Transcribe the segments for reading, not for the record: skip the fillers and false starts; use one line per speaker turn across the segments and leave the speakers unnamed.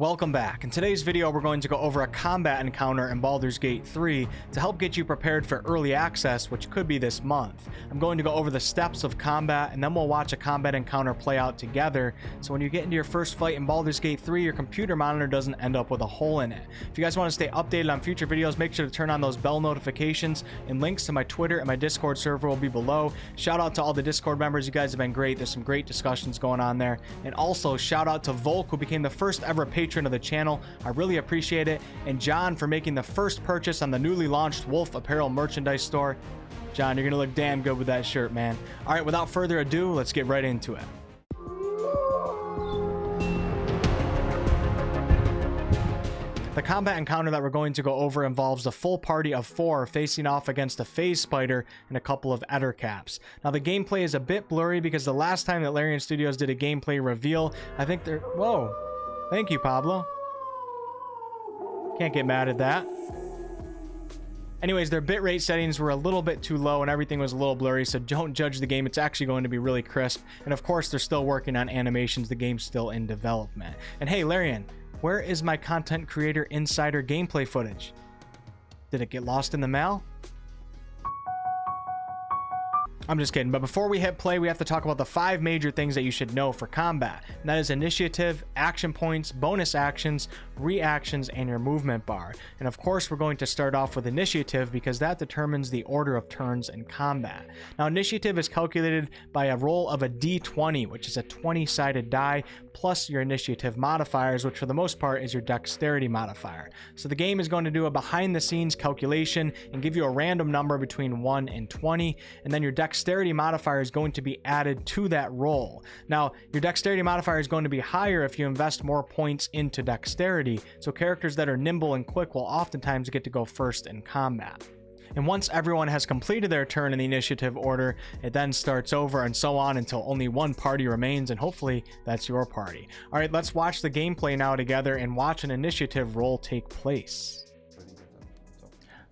Welcome back. In today's video, we're going to go over a combat encounter in Baldur's Gate 3 to help get you prepared for early access, which could be this month. I'm going to go over the steps of combat, and then we'll watch a combat encounter play out together, so when you get into your first fight in Baldur's Gate 3, your computer monitor doesn't end up with a hole in it. If you guys want to stay updated on future videos, make sure to turn on those bell notifications, and links to my Twitter and my Discord server will be below. Shout out to all the Discord members. You guys have been great. There's some great discussions going on there. And also, shout out to Volk, who became the first ever patron of the channel. I really appreciate it. And John for making the first purchase on the newly launched Wolf apparel merchandise store. John, you're gonna look damn good with that shirt, man. All right, without further ado, let's get right into it. The combat encounter that we're going to go over involves a full party of 4 facing off against a phase spider and a couple of ettercaps. Now the gameplay is a bit blurry because the last time that Larian Studios did a gameplay reveal, I think they're... Whoa. Thank you, Pablo. Can't get mad at that. Anyways, their bitrate settings were a little bit too low and everything was a little blurry, so don't judge the game. It's actually going to be really crisp. And of course, they're still working on animations. The game's still in development. And hey, Larian, where is my content creator insider gameplay footage? Did it get lost in the mail? I'm just kidding, but before we hit play, we have to talk about the 5 major things that you should know for combat. And that is initiative, action points, bonus actions, reactions, and your movement bar. And of course, we're going to start off with initiative because that determines the order of turns in combat. Now, initiative is calculated by a roll of a d20, which is a 20-sided die, plus your initiative modifiers, which for the most part is your dexterity modifier. So the game is going to do a behind-the-scenes calculation and give you a random number between 1 and 20, and then your dexterity modifier is going to be added to that roll. Now, your dexterity modifier is going to be higher if you invest more points into dexterity, so characters that are nimble and quick will oftentimes get to go first in combat. And once everyone has completed their turn in the initiative order, it then starts over and so on until only one party remains, and hopefully that's your party. All right, let's watch the gameplay now together and watch an initiative roll take place.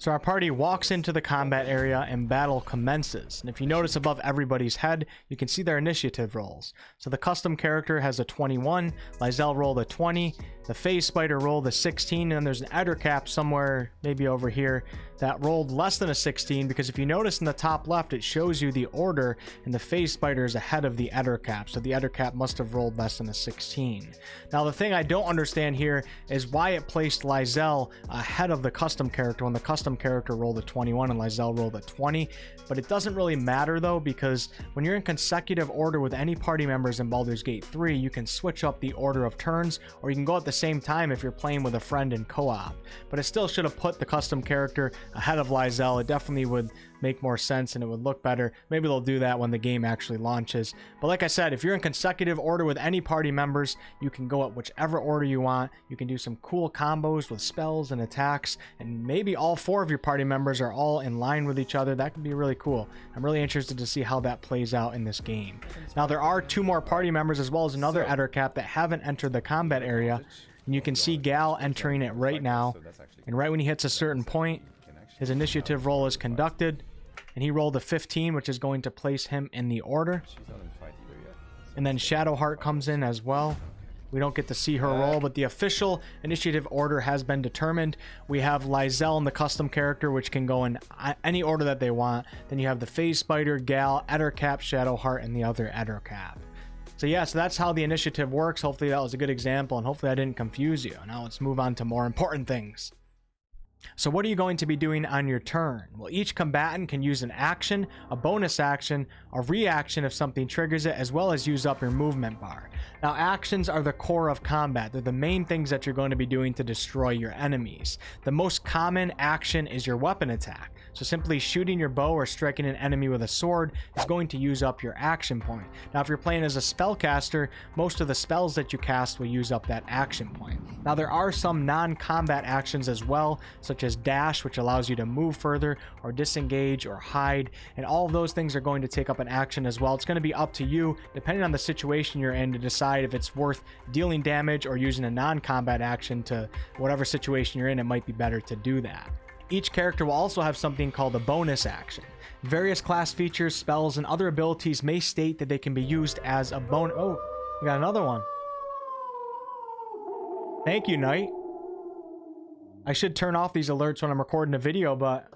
So our party walks into the combat area and battle commences. And if you notice above everybody's head, you can see their initiative rolls. So the custom character has a 21, Lizelle rolled a 20, the phase spider rolled a 16, and then there's an ettercap somewhere, maybe over here, that rolled less than a 16, because if you notice in the top left, it shows you the order, and the phase spider is ahead of the ettercap, so the ettercap must have rolled less than a 16. Now the thing I don't understand here is why it placed Lizelle ahead of the custom character when the custom character rolled a 21 and Lizelle rolled a 20, but it doesn't really matter though, because when you're in consecutive order with any party members in Baldur's Gate 3, you can switch up the order of turns, or you can go at the same time if you're playing with a friend in co-op. But it still should have put the custom character ahead of Lizelle. It definitely would make more sense and it would look better. Maybe they'll do that when the game actually launches. But like I said, if you're in consecutive order with any party members, you can go at whichever order you want. You can do some cool combos with spells and attacks, and maybe all 4 of your party members are all in line with each other. That could be really cool. I'm really interested to see how that plays out in this game. Now there are 2 more party members as well as another ettercap that haven't entered the combat area, and you can see Gal entering it right now. And right when he hits a certain point, his initiative roll is conducted, and he rolled a 15, which is going to place him in the order. And then Shadowheart comes in as well. We don't get to see her roll, but the official initiative order has been determined. We have Lizelle and the custom character, which can go in any order that they want. Then you have the phase spider, Gal, ettercap, Shadowheart, and the other ettercap. So yeah, so that's how the initiative works. Hopefully that was a good example, and hopefully I didn't confuse you. Now let's move on to more important things. So what are you going to be doing on your turn? Well, each combatant can use an action, a bonus action, a reaction if something triggers it, as well as use up your movement bar. Now, actions are the core of combat. They're the main things that you're going to be doing to destroy your enemies. The most common action is your weapon attack. So simply shooting your bow or striking an enemy with a sword is going to use up your action point. Now, if you're playing as a spellcaster, most of the spells that you cast will use up that action point. Now, there are some non-combat actions as well, such as dash, which allows you to move further, or disengage, or hide, and all of those things are going to take up an action as well. It's going to be up to you, depending on the situation you're in, to decide if it's worth dealing damage or using a non-combat action to whatever situation you're in. It might be better to do that. Each character will also have something called a bonus action. Various class features, spells, and other abilities may state that they can be used as a bonus. Oh, we got another one. Thank you, Knight. I should turn off these alerts when I'm recording a video, but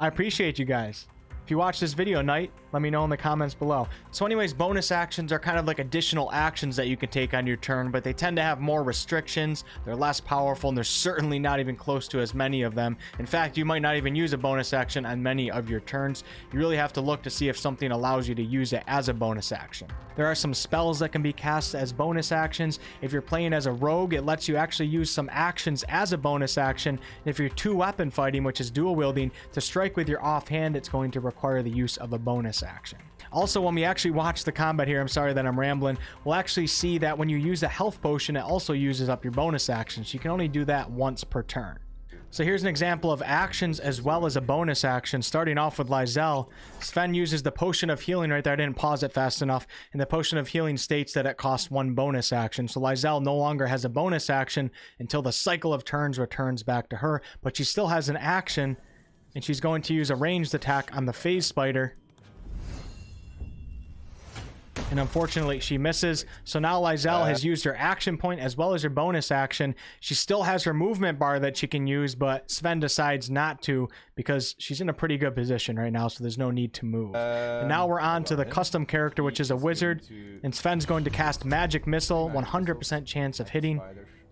I appreciate you guys. If you watch this video, Knight, let me know in the comments below. So anyways, bonus actions are kind of like additional actions that you can take on your turn, but they tend to have more restrictions. They're less powerful, and there's certainly not even close to as many of them. In fact, you might not even use a bonus action on many of your turns. You really have to look to see if something allows you to use it as a bonus action. There are some spells that can be cast as bonus actions. If you're playing as a rogue, it lets you actually use some actions as a bonus action. And if you're two-weapon fighting, which is dual wielding, to strike with your offhand, it's going to require the use of a bonus action. Also, when we actually watch the combat here, I'm sorry that I'm rambling, we'll actually see that when you use a health potion, it also uses up your bonus actions. You can only do that once per turn. So here's an example of actions as well as a bonus action. Starting off with Lizelle, Sven uses the potion of healing right there. I didn't pause it fast enough. And the potion of healing states that it costs 1 bonus action. So Lizelle no longer has a bonus action until the cycle of turns returns back to her. But she still has an action, and she's going to use a ranged attack on the phase spider. And unfortunately, she misses. So now Lizelle has used her action point as well as her bonus action. She still has her movement bar that she can use, but Sven decides not to because she's in a pretty good position right now, so there's no need to move. And now we're on to the custom character, which is a wizard. And Sven's going to cast Magic Missile, 100% chance of hitting.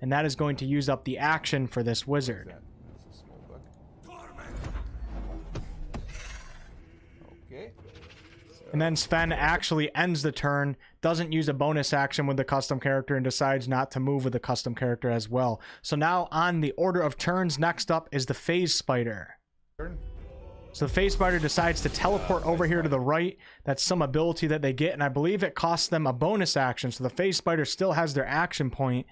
And that is going to use up the action for this wizard. And then Sven actually ends the turn, doesn't use a bonus action with the custom character, and decides not to move with the custom character as well. So now on the order of turns, next up is the phase spider. So the phase spider decides to teleport over here to the right. That's some ability that they get, and I believe it costs them a bonus action. So the phase spider still has their action point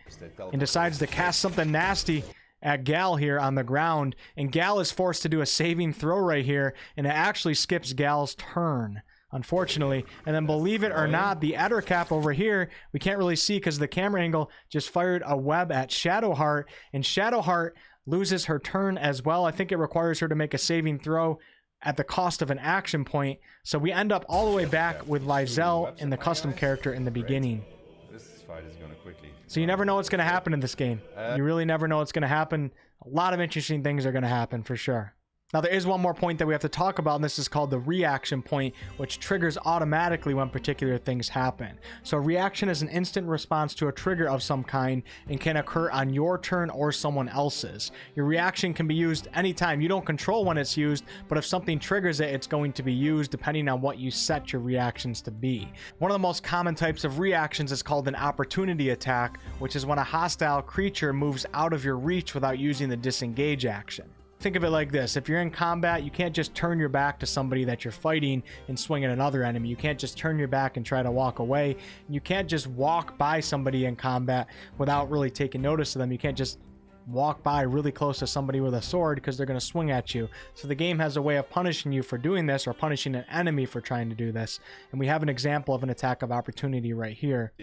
and decides to cast something nasty at Gal here on the ground. And Gal is forced to do a saving throw right here, and it actually skips Gal's turn, unfortunately. And then, believe it or not, the Ettercap over here, we can't really see because the camera angle, just fired a web at Shadowheart, and Shadowheart loses her turn as well. I think it requires her to make a saving throw at the cost of an action point. So we end up all the way back with Lizelle in the custom character in the beginning.
This fight is going to quickly.
So you never know what's going to happen in this game. You really never know what's going to happen. A lot of interesting things are going to happen for sure. Now, there is one more point that we have to talk about, and this is called the reaction point, which triggers automatically when particular things happen. So a reaction is an instant response to a trigger of some kind and can occur on your turn or someone else's. Your reaction can be used anytime. You don't control when it's used, but if something triggers it, it's going to be used depending on what you set your reactions to be. One of the most common types of reactions is called an opportunity attack, which is when a hostile creature moves out of your reach without using the disengage action. Think of it like this. If you're in combat, you can't just turn your back to somebody that you're fighting and swing at another enemy. You can't just turn your back and try to walk away. You can't just walk by somebody in combat without really taking notice of them. You can't just walk by really close to somebody with a sword because they're going to swing at you. So the game has a way of punishing you for doing this, or punishing an enemy for trying to do this. And we have an example of an attack of opportunity right here.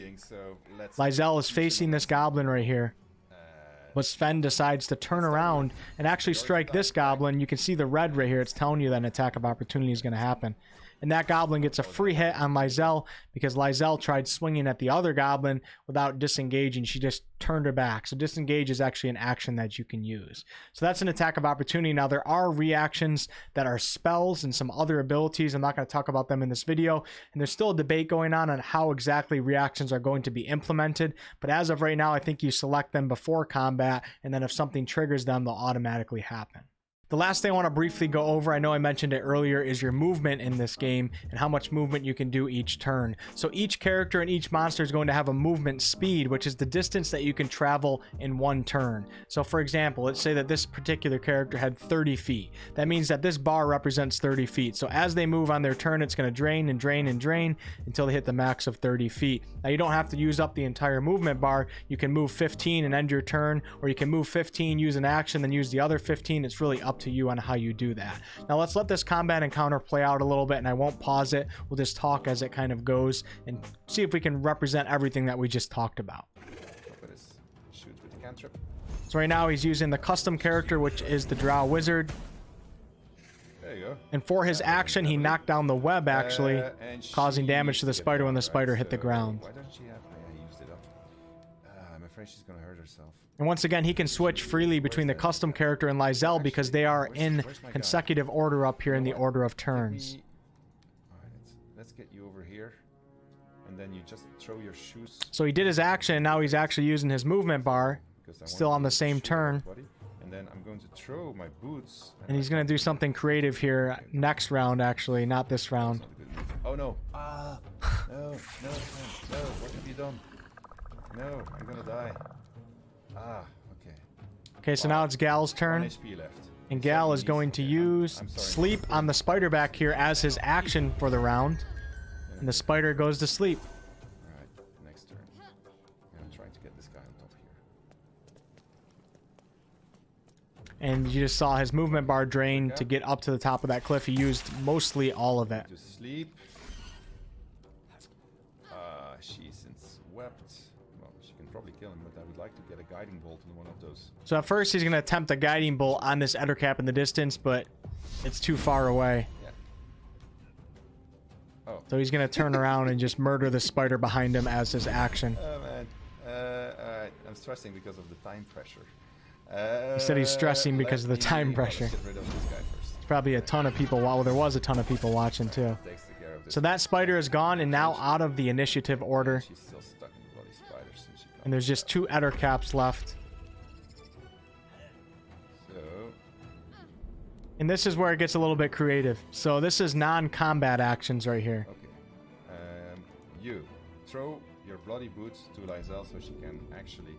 Lizelle is facing this goblin right here, but Sven decides to turn around and actually strike this goblin. You can see the red right here. It's telling you that an attack of opportunity is going to happen. And that goblin gets a free hit on Lizelle because Lizelle tried swinging at the other goblin without disengaging. She just turned her back. So disengage is actually an action that you can use. So that's an attack of opportunity. Now, there are reactions that are spells and some other abilities. I'm not going to talk about them in this video. And there's still a debate going on how exactly reactions are going to be implemented. But as of right now, I think you select them before combat, and then if something triggers them, they'll automatically happen. The last thing I want to briefly go over, I know I mentioned it earlier, is your movement in this game and how much movement you can do each turn. So each character and each monster is going to have a movement speed, which is the distance that you can travel in one turn. So for example, let's say that this particular character had 30 feet. That means that this bar represents 30 feet. So as they move on their turn, it's going to drain and drain and drain until they hit the max of 30 feet. Now, you don't have to use up the entire movement bar. You can move 15 and end your turn, or you can move 15, use an action, then use the other 15. It's really up to you on how you do that. Now let's let this combat encounter play out a little bit, and I won't pause it. We'll just talk as it kind of goes and see if we can represent everything that we just talked about. So right now he's using the custom character, which is the Drow Wizard. There you go. And for his action, he knocked down the web, actually, causing damage to the spider when the spider hit the ground.
Why don't you have... I used it up. I'm afraid she's gonna hurt herself.
And once again, he can switch freely between the custom character and Lysel because they are in consecutive order up here in the order of turns.
Alright, let's get you over here. And then you just throw your shoes.
So he did his action, and now he's actually using his movement bar. Still on the same turn.
And then I'm going to throw my boots.
And he's going to do something creative here next round, actually, not this round.
Oh no. Ah! No, no, no, what have you done? No, I'm gonna die. Ah, okay.
Okay, so now it's Gal's turn.
1 HP left.
And Gal is going to use sleep on the spider back here as his action for the round. And the spider goes to sleep.
Alright, next turn. I'm trying to get this guy on top here.
And you just saw his movement bar drain to get up to the top of that cliff. He used mostly all of it.
To sleep. She's swept. Well, she can probably kill him, but I would like to get a guiding bolt in one of those.
So at first he's going to attempt a guiding bolt on this Ettercap in the distance, but it's too far away.
Yeah. Oh.
So he's going to turn around and just murder the spider behind him as his action.
Oh man. Alright, I'm stressing because of the time pressure.
He said he's stressing because of the time pressure.
Get rid of this guy first.
There's probably a ton of people. Well, there was a ton of people watching too. So that spider is gone and now out of the initiative order.
She's still stuck in the bloody spiders.
And there's just 2 Ettercaps left.
So.
And this is where it gets a little bit creative. So this is non-combat actions right here.
Okay. You throw your bloody boots to Lysel so she can actually.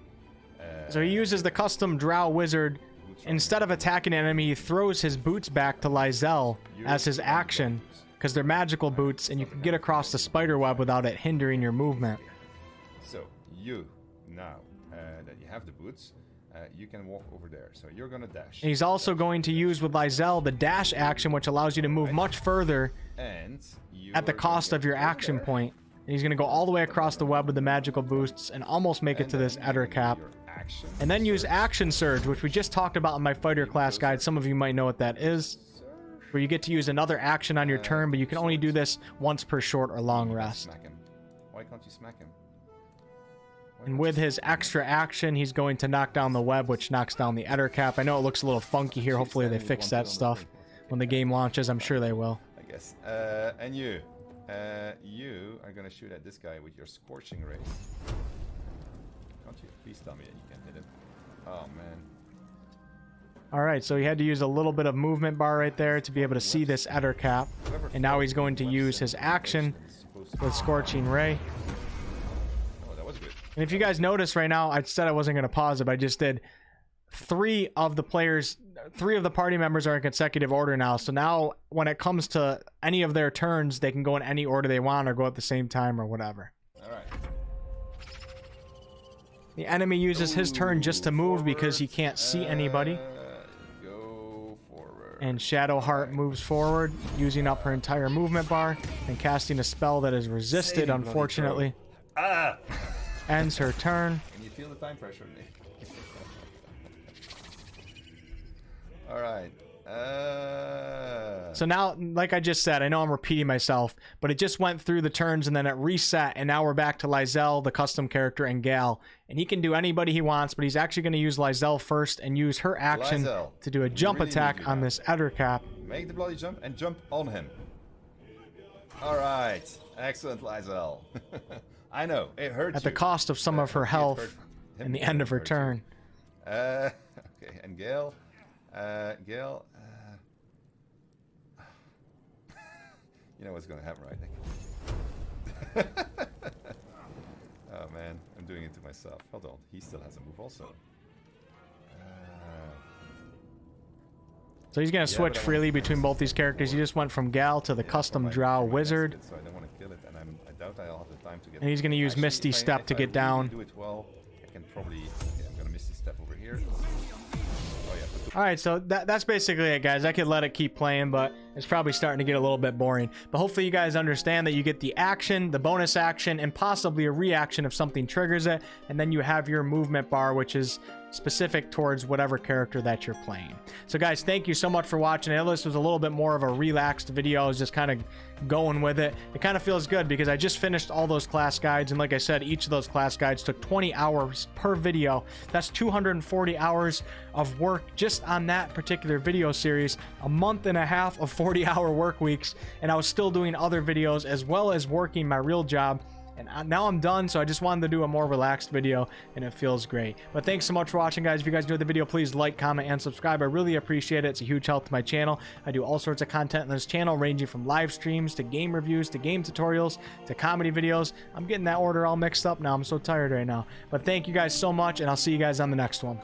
So he uses the custom Drow Wizard. Instead of attacking an enemy, he throws his boots back to Lysel as his action. Because they're magical boots, and you can get across the spider web without it hindering your movement.
So, you, now that you have the boots, you can walk over there. So you're going to dash.
And he's also going to use with Lysel the dash action, which allows you to move much further at the cost of your action point. And he's going to go all the way across the web with the magical boosts and almost make it to this Ettercap. And then use Action Surge, which we just talked about in my fighter class guide. Some of you might know what that is. Where you get to use another action on your turn, but you can only do this once per short or long rest.
Why can't you smack him?
And with his extra action, he's going to knock down the web, which knocks down the Ettercap. I know it looks a little funky here. Hopefully they fix that stuff when the game launches. I'm sure they will.
I guess. And you are going to shoot at this guy with your Scorching Ray. Can't you? Please tell me that you can hit him. Oh, man.
Alright, so he had to use a little bit of movement bar right there to be able to see this Ettercap. And now he's going to use his action with Scorching Ray.
Oh, that was good.
And if you guys notice right now, I said I wasn't going to pause it, but I just did. 3 of the party members are in consecutive order now. So now when it comes to any of their turns, they can go in any order they want or go at the same time or whatever.
Alright.
The enemy uses his turn just to move because he can't see anybody.
Go forward.
And Shadowheart moves forward, using up her entire movement bar and casting a spell that is resisted, unfortunately.
Ah!
Ends her turn.
Can you feel the time pressure, Nick? Alright.
So now, like I just said, I know I'm repeating myself, but it just went through the turns and then it reset, and now we're back to Lysel, the custom character, and Gal. And he can do anybody he wants, but he's actually going to use Lysel first and use her action to do a jump attack on this Ettercap.
Make the bloody jump and jump on him. Alright. Excellent, Lysel. I know, it hurts
at the cost of some of her health in the end of her turn.
Okay, and Gale. Gale. You know what's going to happen, right, Nick? Oh, man. I'm doing it to myself. Hold on. He still has a move also.
So he's going to switch freely between both these characters. He just went from Gal to the custom Drow Wizard.
So I don't want to kill it, and I doubt I'll have the time to get.
And he's going to use Misty Step to get down.
Do it well. I can probably. Okay, I'm going to Misty Step over here.
Alright, so that's basically it, guys. I could let it keep playing, but it's probably starting to get a little bit boring. But hopefully you guys understand that you get the action, the bonus action, and possibly a reaction if something triggers it. And then you have your movement bar, which is specific towards whatever character that you're playing. So guys, thank you so much for watching. I know this was a little bit more of a relaxed video. I was just kind of going with it. It kind of feels good because I just finished all those class guides, and like I said, each of those class guides took 20 hours per video. That's 240 hours of work just on that particular video series, a month and a half of 40-hour work weeks, and I was still doing other videos as well as working my real job. And now I'm done, so I just wanted to do a more relaxed video, and it feels great. But thanks so much for watching, guys. If you guys enjoyed the video, please like, comment, and subscribe. I really appreciate it. It's a huge help to my channel. I do all sorts of content on this channel, ranging from live streams to game reviews to game tutorials to comedy videos. I'm getting that order all mixed up now. I'm so tired right now. But thank you guys so much, and I'll see you guys on the next one.